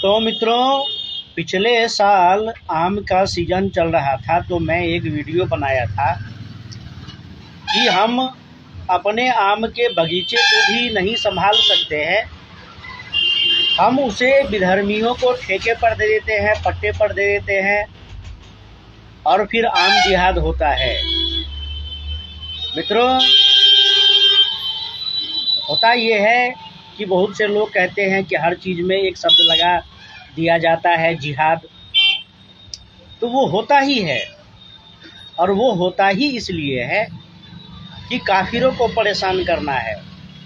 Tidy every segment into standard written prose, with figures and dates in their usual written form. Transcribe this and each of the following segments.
तो मित्रों, पिछले साल आम का सीज़न चल रहा था तो मैं एक वीडियो बनाया था कि हम अपने आम के बगीचे को भी नहीं संभाल सकते हैं। हम उसे विधर्मियों को ठेके पर दे देते हैं, पट्टे पर दे देते हैं और फिर आम जिहाद होता है। मित्रों, होता ये है कि बहुत से लोग कहते हैं कि हर चीज़ में एक शब्द लगा दिया जाता है जिहाद, तो वो होता ही है। और वो होता ही इसलिए है कि काफिरों को परेशान करना है,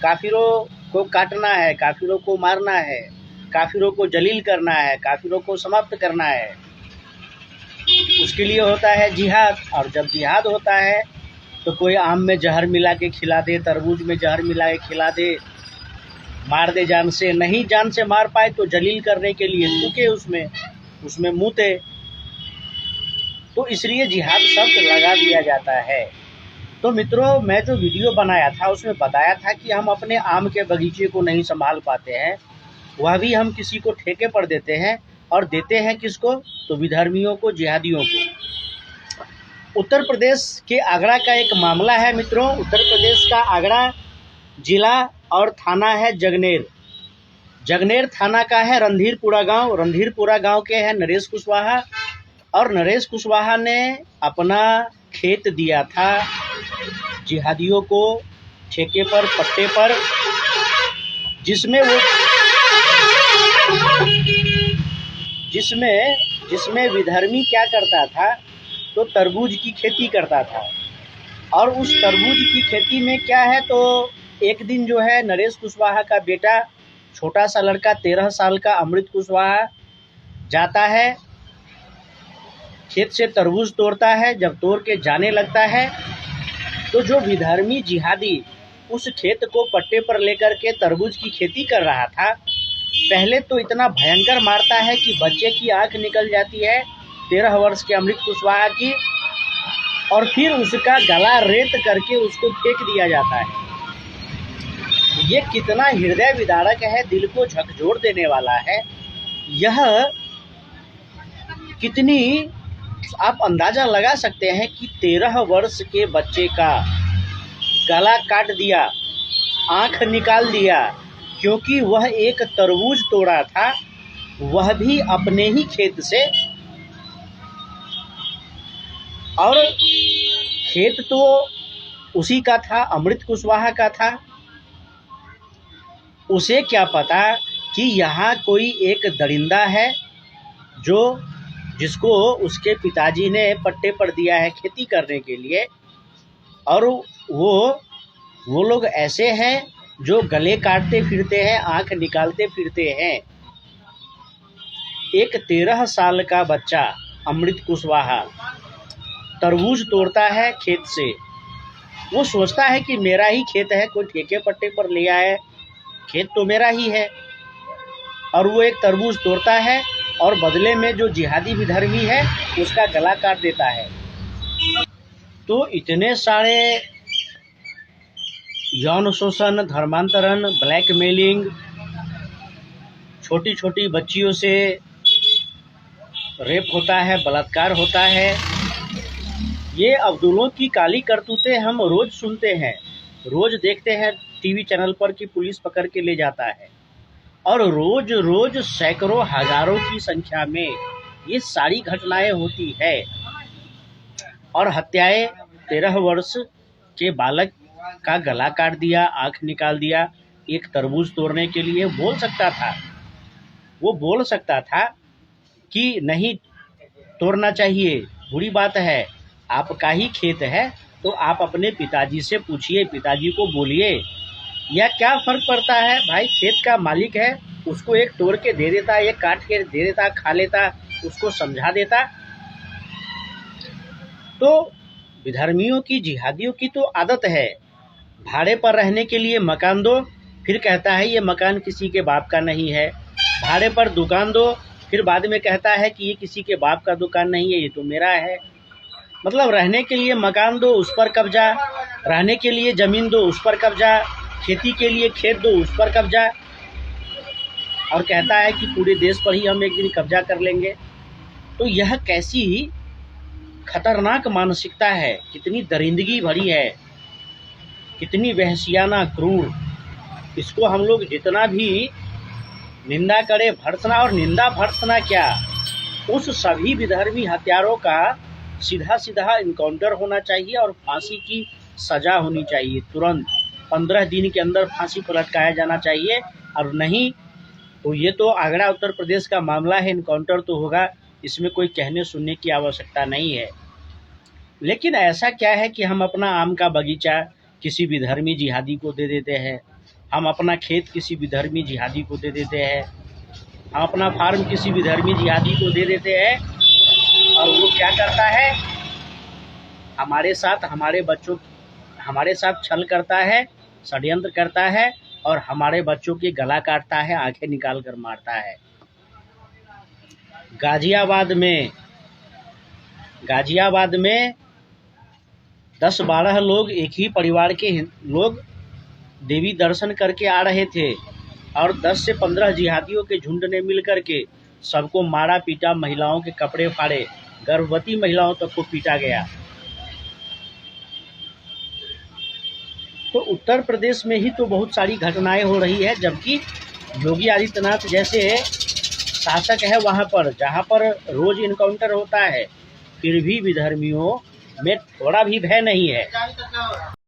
काफिरों को काटना है, काफिरों को मारना है, काफिरों को जलील करना है, काफिरों को समाप्त करना है। उसके लिए होता है जिहाद। और जब जिहाद होता है तो कोई आम में जहर मिला के खिला दे, तरबूज में जहर मिला के खिला दे, मार दे जान से, नहीं जान से मार पाए तो जलील करने के लिए थूके उसमें मुँते। तो इसलिए जिहाद शब्द लगा दिया जाता है। तो मित्रों, मैं जो वीडियो बनाया था उसमें बताया था कि हम अपने आम के बगीचे को नहीं संभाल पाते हैं, वह भी हम किसी को ठेके पर देते हैं। और देते हैं किसको? तो विधर्मियों को, जिहादियों को। उत्तर प्रदेश के आगरा का एक मामला है मित्रों। उत्तर प्रदेश का आगरा जिला और थाना है जगनेर। जगनेर थाना का है रणधीरपुरा गांव। रणधीरपुरा गांव के हैं नरेश कुशवाहा। और नरेश कुशवाहा ने अपना खेत दिया था जिहादियों को ठेके पर, पट्टे पर, जिसमें विधर्मी क्या करता था तो तरबूज की खेती करता था। और उस तरबूज की खेती में क्या है, तो एक दिन जो है नरेश कुशवाहा का बेटा, छोटा सा लड़का 13 साल का अमृत कुशवाहा, जाता है खेत से तरबूज तोड़ता है। जब तोड़ के जाने लगता है तो जो विधर्मी जिहादी उस खेत को पट्टे पर लेकर के तरबूज की खेती कर रहा था, पहले तो इतना भयंकर मारता है कि बच्चे की आंख निकल जाती है, 13 वर्ष के अमृत कुशवाहा की। और फिर उसका गला रेत करके उसको फेंक दिया जाता है। ये कितना हृदय विदारक है, दिल को झकझोर देने वाला है। यह कितनी, आप अंदाजा लगा सकते हैं कि 13 वर्ष के बच्चे का गला काट दिया, आंख निकाल दिया, क्योंकि वह एक तरबूज तोड़ा था, वह भी अपने ही खेत से। और खेत तो उसी का था, अमृत कुशवाहा का था। उसे क्या पता कि यहाँ कोई एक दरिंदा है जिसको उसके पिताजी ने पट्टे पर दिया है खेती करने के लिए। और वो लोग ऐसे हैं जो गले काटते फिरते हैं, आंख निकालते फिरते हैं। एक 13 साल का बच्चा अमृत कुशवाहा तरबूज तोड़ता है खेत से। वो सोचता है कि मेरा ही खेत है, कोई ठेके पट्टे पर लिया है, खेत तो मेरा ही है। और वो एक तरबूज तोड़ता है और बदले में जो जिहादी विधर्मी है उसका गला काट देता है। तो इतने सारे यौन शोषण, धर्मांतरण, ब्लैकमेलिंग, छोटी छोटी बच्चियों से रेप होता है, बलात्कार होता है। ये अब्दुलों की काली करतूतें हम रोज़ सुनते हैं, रोज़ देखते हैं टीवी चैनल पर कि पुलिस पकड़ के ले जाता है। और रोज़ रोज़ सैकड़ों हज़ारों की संख्या में ये सारी घटनाएं होती है। और हत्याएं, 13 वर्ष के बालक का गला काट दिया, आंख निकाल दिया, एक तरबूज तोड़ने के लिए। वो बोल सकता था कि नहीं तोड़ना चाहिए, बुरी बात है, आपका ही खेत है तो आप अपने पिताजी से पूछिए, पिताजी को बोलिए। या क्या फ़र्क पड़ता है भाई, खेत का मालिक है, उसको एक तोड़ के दे देता, एक काट के दे देता, खा लेता, उसको समझा देता। तो विधर्मियों की, जिहादियों की तो आदत है, भाड़े पर रहने के लिए मकान दो, फिर कहता है ये मकान किसी के बाप का नहीं है। भाड़े पर दुकान दो, फिर बाद में कहता है कि ये किसी के बाप का दुकान नहीं है, ये तो मेरा है। मतलब रहने के लिए मकान दो, उस पर कब्जा, रहने के लिए ज़मीन दो, उस पर कब्जा, खेती के लिए खेत दो, उस पर कब्जा। और कहता है कि पूरे देश पर ही हम एक दिन कब्जा कर लेंगे। तो यह कैसी खतरनाक मानसिकता है, कितनी दरिंदगी भरी है, कितनी वहशियाना क्रूर। इसको हम लोग जितना भी निंदा करें, भर्त्सना, और निंदा भर्त्सना क्या, उस सभी विधर्मी हत्यारों का सीधा सीधा इनकाउंटर होना चाहिए और फांसी की सजा होनी चाहिए। तुरंत 15 दिन के अंदर फांसी पर लटकाया जाना चाहिए। और नहीं तो ये तो आगरा उत्तर प्रदेश का मामला है, इनकाउंटर तो होगा, इसमें कोई कहने सुनने की आवश्यकता नहीं है। लेकिन ऐसा क्या है कि हम अपना आम का बगीचा किसी विधर्मी जिहादी को दे देते हैं, हम अपना खेत किसी विधर्मी जिहादी को दे देते हैं, हम अपना फार्म किसी विधर्मी जिहादी को दे देते हैं, और वो क्या करता है, हमारे साथ, हमारे साथ छल करता है, षड्यंत्र करता है, और हमारे बच्चों की गला काटता है, आंखें निकाल कर मारता है। गाजियाबाद में 10-12 लोग, एक ही परिवार के लोग देवी दर्शन करके आ रहे थे, और 10 से 15 जिहादियों के झुंड ने मिल करके सबको मारा पीटा, महिलाओं के कपड़े फाड़े, गर्भवती महिलाओं तक को पीटा गया। तो उत्तर प्रदेश में ही तो बहुत सारी घटनाएं हो रही है, जबकि योगी आदित्यनाथ जैसे शासक है वहाँ पर, जहाँ पर रोज इनकाउंटर होता है, फिर भी विधर्मियों में थोड़ा भी भय नहीं है।